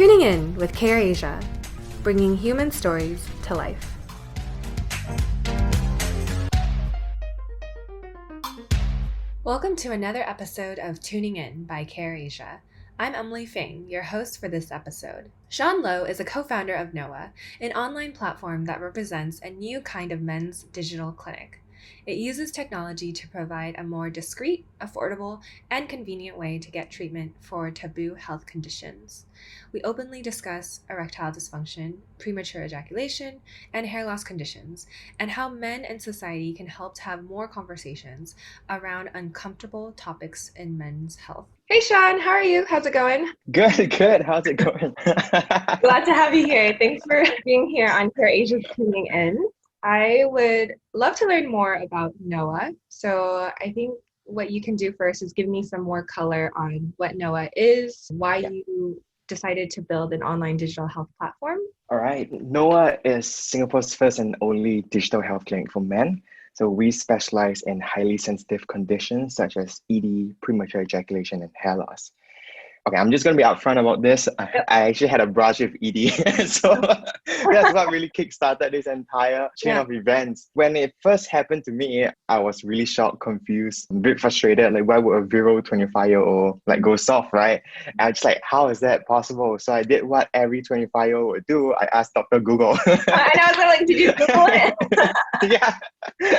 Tuning in with KrAsia, bringing human stories to life. Welcome to another episode of Tuning In by KrAsia. I'm Emily Feng, your host for this episode. Sean Lowe is a co-founder of Noah, an online platform that represents a new kind of men's digital clinic. It uses technology to provide a more discreet, affordable, and convenient way to get treatment for taboo health conditions. We openly discuss erectile dysfunction, premature ejaculation, and hair loss conditions, and how men and society can help to have more conversations around uncomfortable topics in men's health. Hey Sean, how are you? How's it going? Good. How's it going? Glad to have you here. Thanks for being here on KrAsia's Tuning In. I would love to learn more about Noah. So I think what you can do first is give me some more color on what Noah is, why you decided to build an online digital health platform. All right. Noah is Singapore's first and only digital health clinic for men. So we specialize in highly sensitive conditions such as ED, premature ejaculation, and hair loss. Okay, I'm just going to be upfront about this. I actually had a brush with ED. So that's what really kickstarted this entire chain of events. When it first happened to me, I was really shocked, confused, a bit frustrated. Like, why would a virile 25-year-old go soft, right? And I was like, how is that possible? So I did what every 25-year-old would do. I asked Dr. Google. And I was like, did you Google it? Yeah,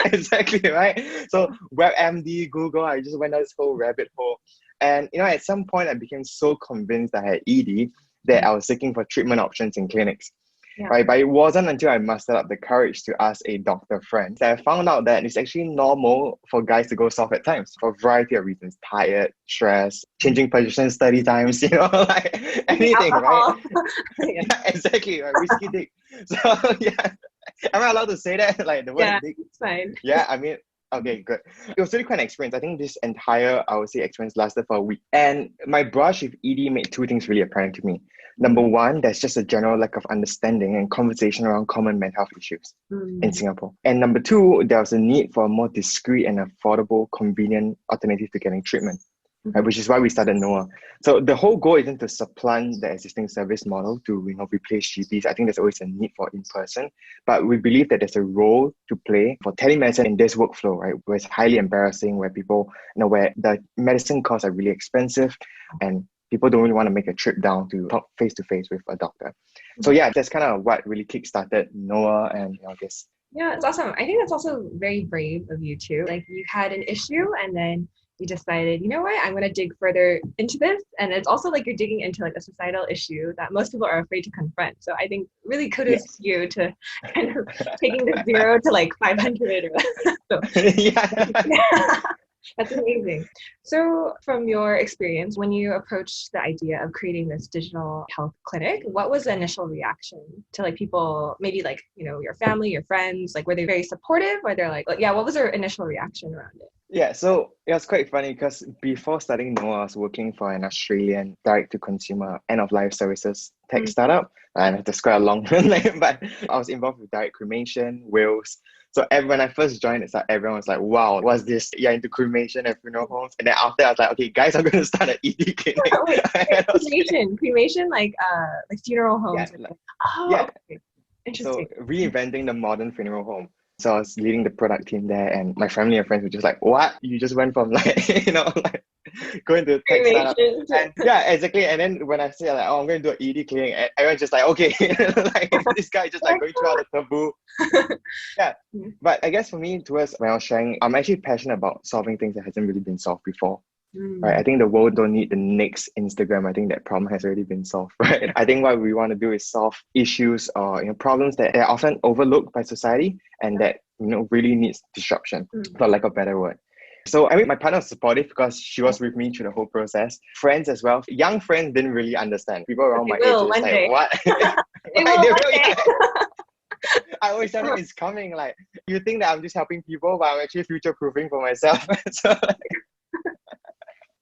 exactly, right? So WebMD, Google, I just went down this whole rabbit hole. And, at some point I became so convinced I had ED that I was looking for treatment options in clinics, right? But it wasn't until I mustered up the courage to ask a doctor friend that I found out that it's actually normal for guys to go soft at times for a variety of reasons. Tired, stress, changing positions 30 times, like anything, right? Yeah, exactly, right? Risky dick. So, am I allowed to say that? Like the word dick? It's fine. Yeah, I mean, okay, good. It was really quite an experience. I think this entire, I would say, experience lasted for a week. And my brush with ED made two things really apparent to me. Number one, there's just a general lack of understanding and conversation around common mental health issues in Singapore. And number two, there was a need for a more discreet and affordable, convenient alternative to getting treatment. Right, which is why we started Noah. So the whole goal isn't to supplant the existing service model to replace GPs. I think there's always a need for in-person, but we believe that there's a role to play for telemedicine in this workflow, right? Where it's highly embarrassing, where people, where the medicine costs are really expensive, and people don't really want to make a trip down to talk face-to-face with a doctor. So that's kind of what really kickstarted Noah and this. Yeah, it's awesome. I think that's also very brave of you too. Like you had an issue and then you decided, you know what, I'm going to dig further into this. And it's also like you're digging into like a societal issue that most people are afraid to confront. So I think really kudos to you to kind of taking the 0 to like 500. That's amazing. So from your experience, when you approached the idea of creating this digital health clinic, what was the initial reaction to like people, maybe like, your family, your friends, like were they very supportive or they're like, what was their initial reaction around it? Yeah, so it was quite funny because before starting Noah, I was working for an Australian direct-to-consumer end-of-life services tech startup. And that's quite a long name, but I was involved with direct cremation, wills. So when I first joined, it's like everyone was like, wow, what's this? Yeah, into cremation and funeral homes. And then after, I was like, okay, guys, I'm going to start an ED clinic. Cremation, like funeral homes. Okay. Interesting. So reinventing the modern funeral home. So I was leading the product team there, and my family and friends were just like, what? You just went from going to tech startup. And, exactly. And then when I say like, I'm going to do an ED clinic, everyone's just like, okay, this guy just like going through all the taboo. But I guess for me, towards when I was sharing, I'm actually passionate about solving things that hasn't really been solved before. Right, I think the world don't need the next Instagram. I think that problem has already been solved. Right, I think what we want to do is solve issues or problems that are often overlooked by society and that really needs disruption, for lack of a better word. So I mean, my partner was supportive because she was with me through the whole process. Friends as well. Young friends didn't really understand. People around my age were just like, what? They will. I always tell them it's coming. Like, you think that I'm just helping people, but I'm actually future-proofing for myself. So,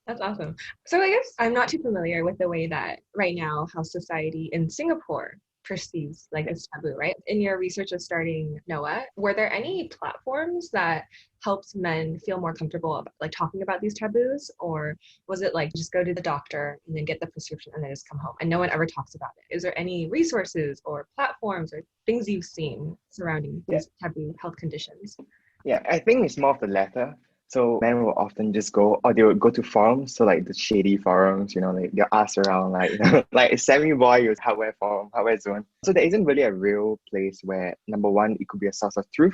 that's awesome. So I guess I'm not too familiar with the way that right now how society in Singapore perceives like as taboo, right? In your research of starting Noah, were there any platforms that helped men feel more comfortable about, like talking about these taboos, or was it like just go to the doctor and then get the prescription and then just come home and no one ever talks about it? Is there any resources or platforms or things you've seen surrounding these taboo health conditions? Yeah, I think it's more of the latter. So men will often just go, or they would go to forums, so like the shady forums, like they'll ask around, like, like Sammy Boy use hardware forum, hardware zone. So there isn't really a real place where, number one, it could be a source of truth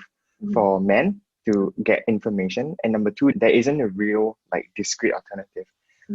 for men to get information, and number two, there isn't a real like discrete alternative.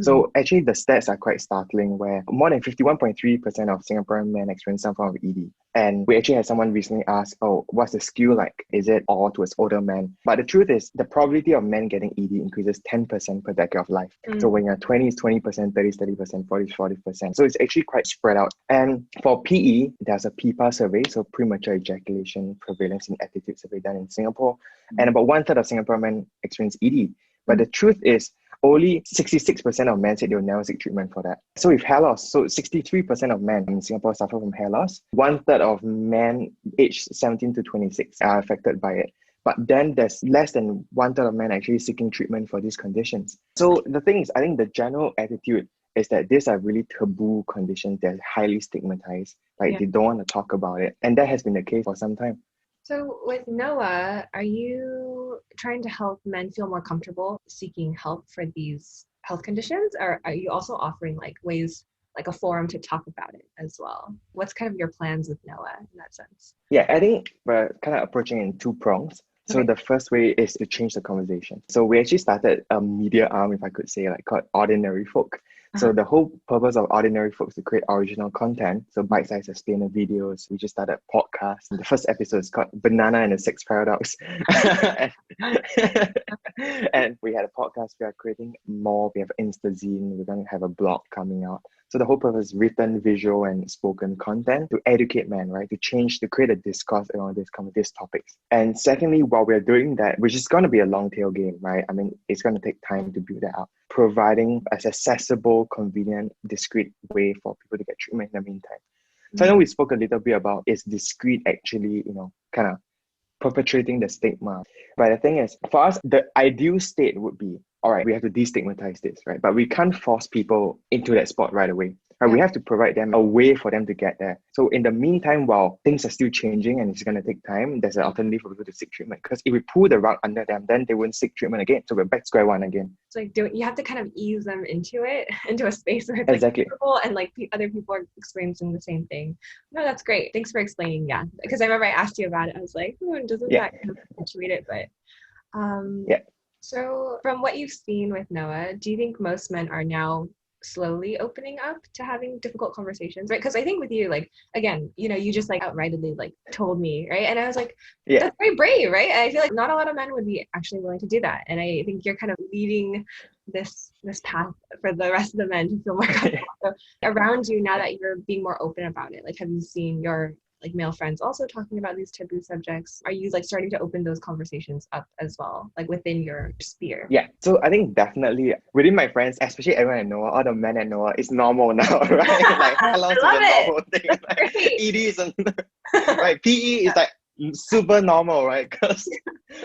So actually the stats are quite startling, where more than 51.3% of Singaporean men experience some form of ED. And we actually had someone recently ask, oh, what's the skew like? Is it all towards older men? But the truth is, the probability of men getting ED increases 10% per decade of life. So when you're 20s, 20%, 30s, 30%, 40s, 40%. So it's actually quite spread out. And for PE, there's a PEPA survey, so premature ejaculation prevalence in attitude survey done in Singapore. And about 1/3 of Singaporean men experience ED. But the truth is, only 66% of men said they will never seek treatment for that. So with hair loss, so 63% of men in Singapore suffer from hair loss. 1/3 of men aged 17 to 26 are affected by it. But then there's less than 1/3 of men actually seeking treatment for these conditions. So the thing is, I think the general attitude is that these are really taboo conditions. They're highly stigmatized. Like they don't want to talk about it. And that has been the case for some time. So with Noah, are you trying to help men feel more comfortable seeking help for these health conditions? Or are you also offering like ways, like a forum to talk about it as well? What's kind of your plans with Noah in that sense? Yeah, I think we're kind of approaching in two prongs. So Okay. the first way is to change the conversation. So we actually started a media arm, if I could say, like called Ordinary Folk. So the whole purpose of Ordinary Folk is to create original content. So bite-sized sustainable videos. We just started a podcast. The first episode is called Banana and the Sex Paradox. And we had a podcast. We are creating more. We have Instazine. We're going to have a blog coming out. So the whole purpose is written, visual, and spoken content to educate men, right? To create a discourse around these topics. And secondly, while we're doing that, which is going to be a long tail game, right? I mean, it's going to take time to build that up. Providing an accessible, convenient, discreet way for people to get treatment in the meantime. So I know we spoke a little bit about, is discreet actually, kind of perpetuating the stigma. But the thing is, for us, the ideal state would be, all right, we have to destigmatize this, right? But we can't force people into that spot right away. Right? We have to provide them a way for them to get there. So in the meantime, while things are still changing and it's going to take time, there's an alternative for people to seek treatment. Because if we pull the rug under them, then they won't seek treatment again. So we're back to square one again. So like, you have to kind of ease them into it, into a space where it's exactly. comfortable and like other people are experiencing the same thing. No, that's great. Thanks for explaining. Yeah, because I remember I asked you about it. I was like, doesn't that kind of perpetuate it? But so from what you've seen with Noah, do you think most men are now slowly opening up to having difficult conversations, right? Because I think with you, like, again, you just like outrightly like told me, right? And I was like, that's very brave, right? And I feel like not a lot of men would be actually willing to do that. And I think you're kind of leading this path for the rest of the men to feel more comfortable. So around you, now that you're being more open about it, like, have you seen your like male friends also talking about these taboo subjects? Are you like starting to open those conversations up as well, like within your sphere? Yeah, so I think definitely within my friends, especially everyone I know, all the men I know, it's normal now, right? Like hello is a normal thing. Like, ED isn't right. PE is like super normal, right? Because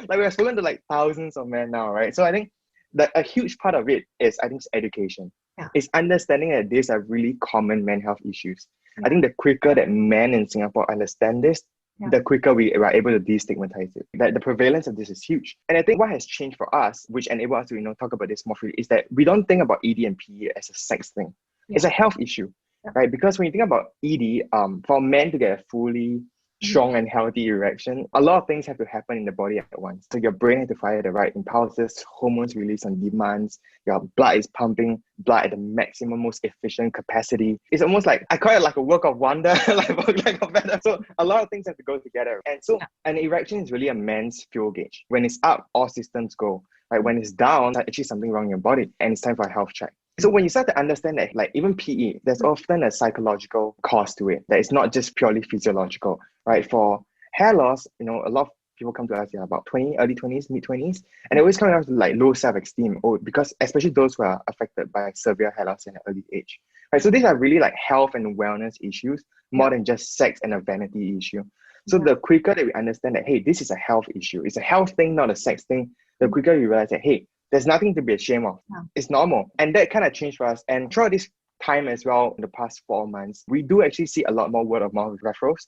like we've spoken to like thousands of men now, right? So I think that a huge part of it is, I think, education. It's understanding that these are really common mental health issues. I think the quicker that men in Singapore understand this, the quicker we are able to destigmatize it. That the prevalence of this is huge. And I think what has changed for us, which enabled us to talk about this more freely, is that we don't think about ED and PE as a sex thing. It's a health issue, right? Because when you think about ED, for men to get a fully strong and healthy erection, a lot of things have to happen in the body at once. So your brain has to fire the right impulses, hormones released on demands, your blood is pumping blood at the maximum, most efficient capacity. It's almost like, I call it like a work of wonder, like a better. So a lot of things have to go together. And so an erection is really a man's fuel gauge. When it's up, all systems go. Right? When it's down, there's actually something wrong in your body and it's time for a health check. So when you start to understand that, like even PE, there's often a psychological cause to it, that it's not just purely physiological, right? For hair loss, a lot of people come to us about 20, early 20s, mid 20s, and they always come down to like low self-esteem, because especially those who are affected by severe hair loss in an early age. Right? So these are really like health and wellness issues more than just sex and a vanity issue. So the quicker that we understand that, hey, this is a health issue, it's a health thing, not a sex thing, the quicker you realize that, hey, there's nothing to be ashamed of. It's normal. And that kind of changed for us. And throughout this time as well, in the past 4 months, we do actually see a lot more word of mouth referrals,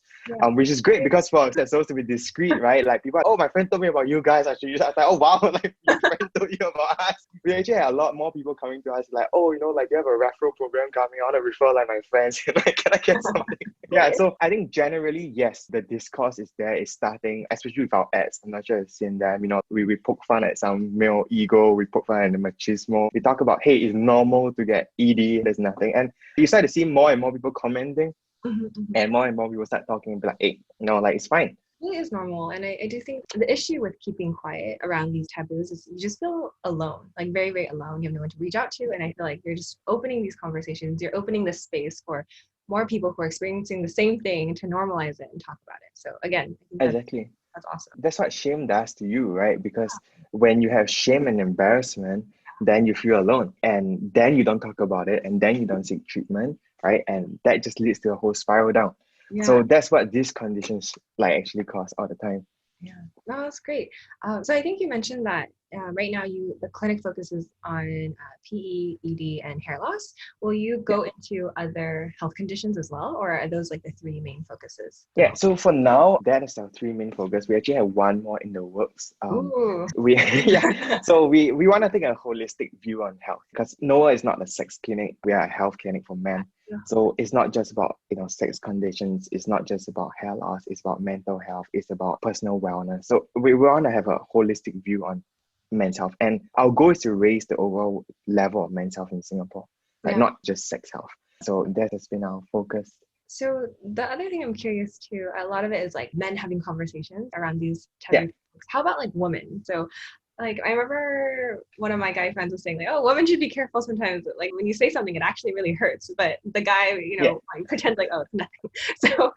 which is great because for us, that's supposed to be discreet, right? Like people are, oh, my friend told me about you guys. I should use that. I was like, oh, wow, like your friend told you about us. We actually had a lot more people coming to us like, oh, you know, like you have a referral program coming. I want to refer like my friends. Like, can I get something? Yeah, so I think generally, yes, the discourse is there, it's starting, especially with our ads. I'm not sure if you've seen them. You know, we poke fun at some male ego, we poke fun at the machismo. We talk about, hey, it's normal to get ED, there's nothing. And you start to see more and more people commenting, and more people start talking and be like, hey, you know, like it's fine. It really is normal. And I do think the issue with keeping quiet around these taboos is you just feel alone, like very, very alone. You have no one to reach out to. And I feel like you're just opening these conversations, you're opening this space for more people who are experiencing the same thing to normalize it and talk about it. So again, I think Exactly. that's awesome. That's what shame does to you, right? Because when you have shame and embarrassment, then you feel alone, and then you don't talk about it, and then you don't seek treatment, right? And that just leads to a whole spiral down. So that's what these conditions like actually cause all the time. Yeah, no, that's great. So I think you mentioned that right now the clinic focuses on PE, ED, and hair loss. Will you go into other health conditions as well, or are those like the three main focuses? Yeah, so for now, that is our three main focus. We actually have one more in the works. So we want to take a holistic view on health because Noah is not a sex clinic. We are a health clinic for men. So it's not just about, you know, sex conditions. It's not just about hair loss. It's about mental health. It's about personal wellness. So we want to have a holistic view on men's health. And our goal is to raise the overall level of men's health in Singapore, right? Not just sex health. So that has been our focus. So the other thing I'm curious too, a lot of it is like men having conversations around these taboo topics. How about like women? So like I remember one of my guy friends was saying like, oh, women should be careful sometimes. Like when you say something, it actually really hurts. But the guy, you know, like, pretends like, oh, it's nothing. So,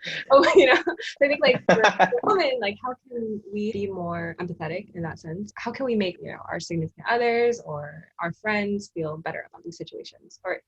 you know, I think like for women, like how can we be more empathetic in that sense? How can we make, you know, our significant others or our friends feel better about these situations, or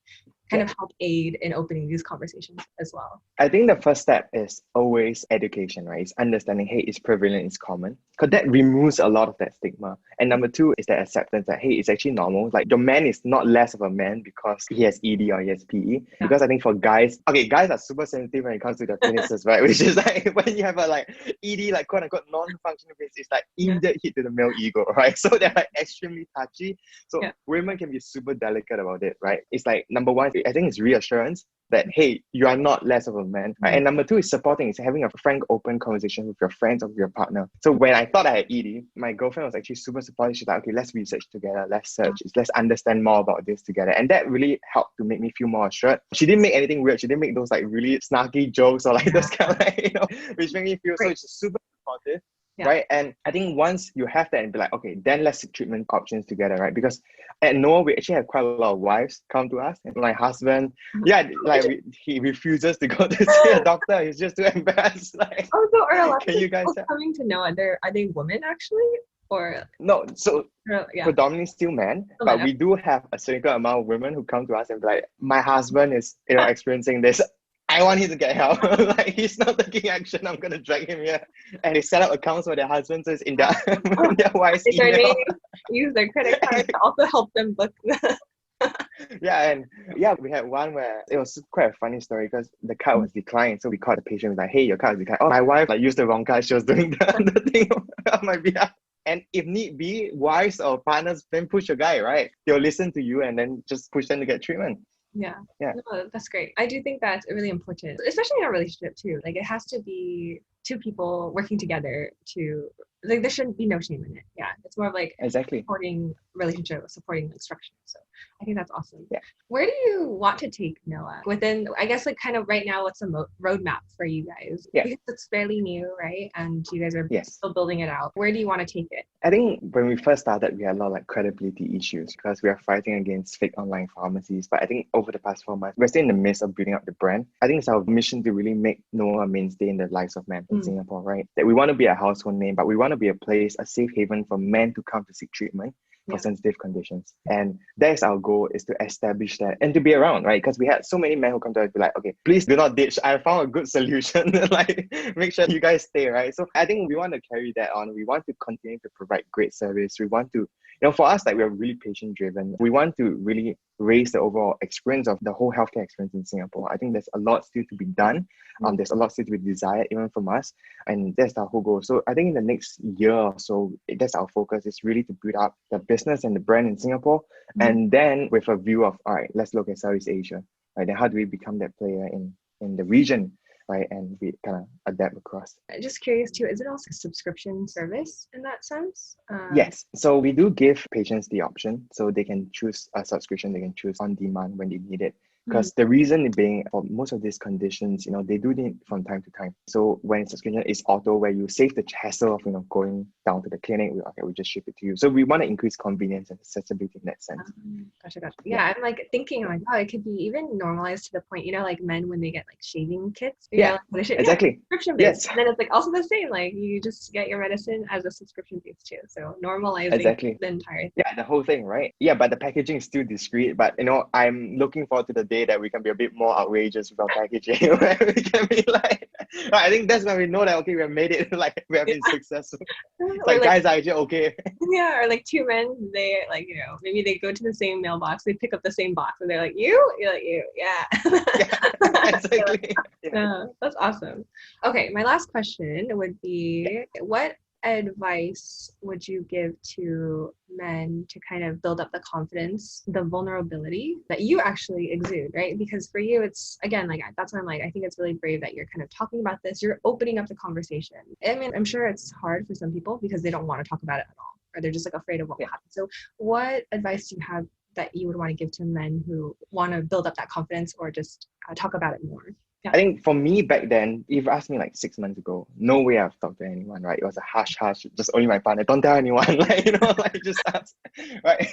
kind of help aid in opening these conversations as well? I think the first step is always education, right? It's understanding, hey, it's prevalent, it's common. Because that removes a lot of that stigma. And number two is the acceptance that, hey, it's actually normal. Like your man is not less of a man because he has ED or he has PE. Because I think for guys, guys are super sensitive when it comes to their penises, right? Which is like when you have a like ED, like quote unquote non-functional penis, it's like immediate hit to the male ego, right? So they're like extremely touchy. So women can be super delicate about it, right? It's like number one, I think it's reassurance that, hey, you are not less of a man. Right? And number two is supporting, is having a frank, open conversation with your friends or with your partner. So when I thought I had ED, my girlfriend was actually super supportive. She's like, okay, let's research together, let's search, let's understand more about this together. And that really helped to make me feel more assured. She didn't make anything weird. She didn't make those like really snarky jokes or like those kind of like, you know, which made me feel so it's super supportive. Right. And I think once you have that and be like, okay, then let's seek treatment options together, right? Because at Noah, we actually have quite a lot of wives come to us. And my husband, he refuses to go to see a doctor. He's just too embarrassed. Like, so are a lot of people coming to Noah? Are they women actually? Or no, so predominantly still men, but we do have a significant amount of women who come to us and be like, my husband is, you know, experiencing this. I want him to get help. Like he's not taking action. I'm gonna drag him here. And they set up accounts for their husbands, so it's in their wife's email. Use their credit card to also help them book the we had one where it was quite a funny story because the card was declined. So we called the patient, like, hey, your card is declined. Oh, my wife like used the wrong card. She was doing the thing on my behalf. And if need be, wives or partners then push your guy, right? They'll listen to you and then just push them to get treatment. Yeah. No, that's great. I do think that's really important, especially in a relationship too. Like it has to be two people working together to, like, there shouldn't be no shame in it. Yeah. It's more of like supporting relationship, supporting like structure. So I think that's awesome. Yeah. Where do you want to take Noah within, I guess, like kind of right now, what's the roadmap for you guys? Yeah. Because it's fairly new, right? And you guys are still building it out. Where do you want to take it? I think when we first started, we had a lot of like credibility issues because we are fighting against fake online pharmacies. But I think over the past 4 months, we're still in the midst of building up the brand. I think it's our mission to really make Noah a mainstay in the lives of men in Singapore, right? That we want to be a household name, but we want to be a place, a safe haven for men to come to seek treatment. for sensitive conditions. And that's our goal, is to establish that and to be around, right? Because we had so many men who come to us be like, okay, please do not ditch. I found a good solution. Like, make sure you guys stay, right? So I think we want to carry that on. We want to continue to provide great service. We want to, for us, like, we're really patient driven. We want to really raise the overall experience of the whole healthcare experience in Singapore. I think there's a lot still to be done. There's a lot still to be desired even from us. And that's our whole goal. So I think in the next year or so, that's our focus, is really to build up the business and the brand in Singapore. And then with a view of, all right, let's look at Southeast Asia. Right? Then how do we become that player in the region? Right, and we kind of adapt across. Just curious too, is it also a subscription service in that sense? Yes, so we do give patients the option, so they can choose a subscription, they can choose on demand when they need it. Because the reason being, for most of these conditions, they do need from time to time. So when subscription is auto, where you save the hassle of going down to the clinic, we just ship it to you. So we want to increase convenience and accessibility in that sense. Gotcha. Yeah, I'm like thinking like, oh, it could be even normalized to the point, like men when they get like shaving kits. Exactly. Subscription based. Yes. And then it's like also the same, like you just get your medicine as a subscription based too. So normalizing the entire thing. Yeah, the whole thing, right? Yeah, but the packaging is still discreet. But I'm looking forward to the day that we can be a bit more outrageous with our packaging, where we can be like, I think that's when we know that, okay, we have made it, like we have been successful. It's like guys are actually okay. Yeah, or like two men, they like, maybe they go to the same mailbox, they pick up the same box, and they're like, you're like, you, exactly. That's awesome. Okay, my last question would be, what advice would you give to men to kind of build up the confidence, the vulnerability that you actually exude, right? Because for you, it's, again, like, that's why I'm like, I think it's really brave that you're kind of talking about this. You're opening up the conversation. I mean, I'm sure it's hard for some people because they don't want to talk about it at all, or they're just like afraid of what will happen. So what advice do you have that you would want to give to men who want to build up that confidence or just talk about it more? Yeah. I think for me back then, if you asked me like 6 months ago, no way I've talked to anyone, right? It was a hush, just only my partner. Don't tell anyone, like, just us, right?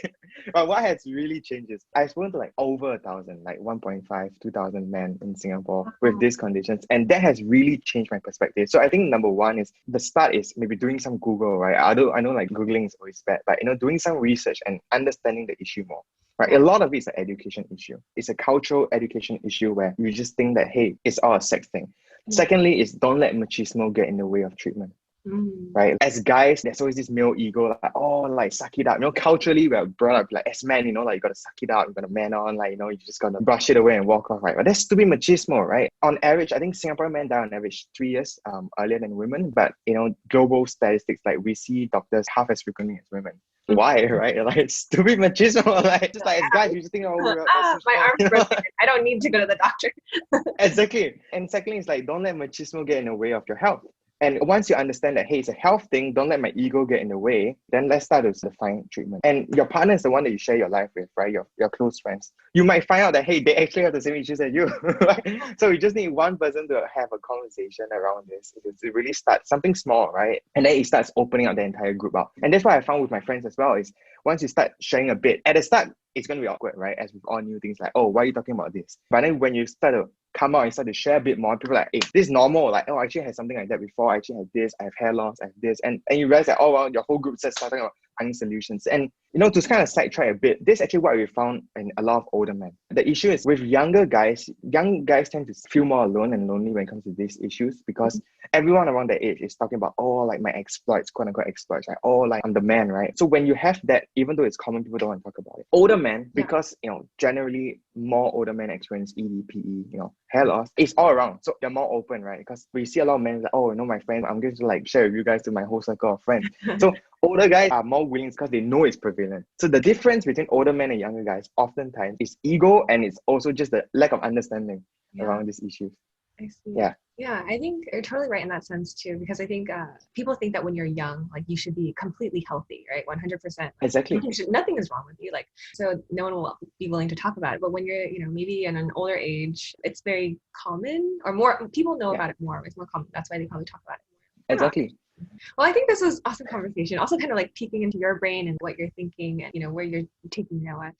But what has really changed is I've spoken to like over 1,000, like 1.5, 2,000 men in Singapore with these conditions. And that has really changed my perspective. So I think number one is the start is maybe doing some Google, right? I know like Googling is always bad, but doing some research and understanding the issue more. Right? A lot of it is an education issue. It's a cultural education issue where you just think that, hey, it's all a sex thing. Secondly, is don't let machismo get in the way of treatment. Right? As guys, there's always this male ego, like, oh, like, suck it up. Culturally, we're brought up like, as men, like, you gotta suck it up, you gotta man on, like, you just gotta brush it away and walk off, right? But that's stupid machismo, right? On average, I think Singaporean men die on average 3 years earlier than women. But, global statistics, like, we see doctors half as frequently as women. Why, right? Like, stupid machismo, like, just like, as guys, you just think, oh, my arm's broken. I don't need to go to the doctor. Exactly. And secondly, it's like, don't let machismo get in the way of your health. And once you understand that, hey, it's a health thing, don't let my ego get in the way, then let's start to define treatment. And your partner is the one that you share your life with, right? Your close friends. You might find out that, hey, they actually have the same issues as you, right? So you just need one person to have a conversation around this. It really starts something small, right? And then it starts opening up the entire group up. And that's what I found with my friends as well, is once you start sharing a bit, at the start, it's going to be awkward, right? As with all new things, like, oh, why are you talking about this? But then when you start to come out and start to share a bit more, people are like, hey, this is normal. Like, oh, I actually had something like that before. I actually had this. I have hair loss. I have this. And you realize that, oh, well, your whole group starts talking about finding solutions. And, to kind of sidetrack a bit, this is actually what we found in a lot of older men. The issue is with younger guys, young guys tend to feel more alone and lonely when it comes to these issues because everyone around their age is talking about, oh, like my exploits, quote unquote exploits, like, oh, like I'm the man, right? So when you have that, even though it's common, people don't want to talk about it. Older men, because, generally more older men experience ED, PE, hair loss, it's all around. So they're more open, right? Because we see a lot of men like, oh, my friend, I'm going to like share with you guys to my whole circle of friends. So older guys are more willing because they know it's prevalent. So the difference between older men and younger guys oftentimes is ego, and it's also just the lack of understanding around these issues. I see. Yeah, I think you're totally right in that sense too, because I think people think that when you're young, like you should be completely healthy, right? 100%. Exactly. Nothing is wrong with you. Like, so no one will be willing to talk about it. But when you're, maybe in an older age, it's very common, or more people know about it more. It's more common. That's why they probably talk about it more. Exactly. Well, I think this was awesome conversation. Also kind of like peeking into your brain and what you're thinking and, where you're taking Noah.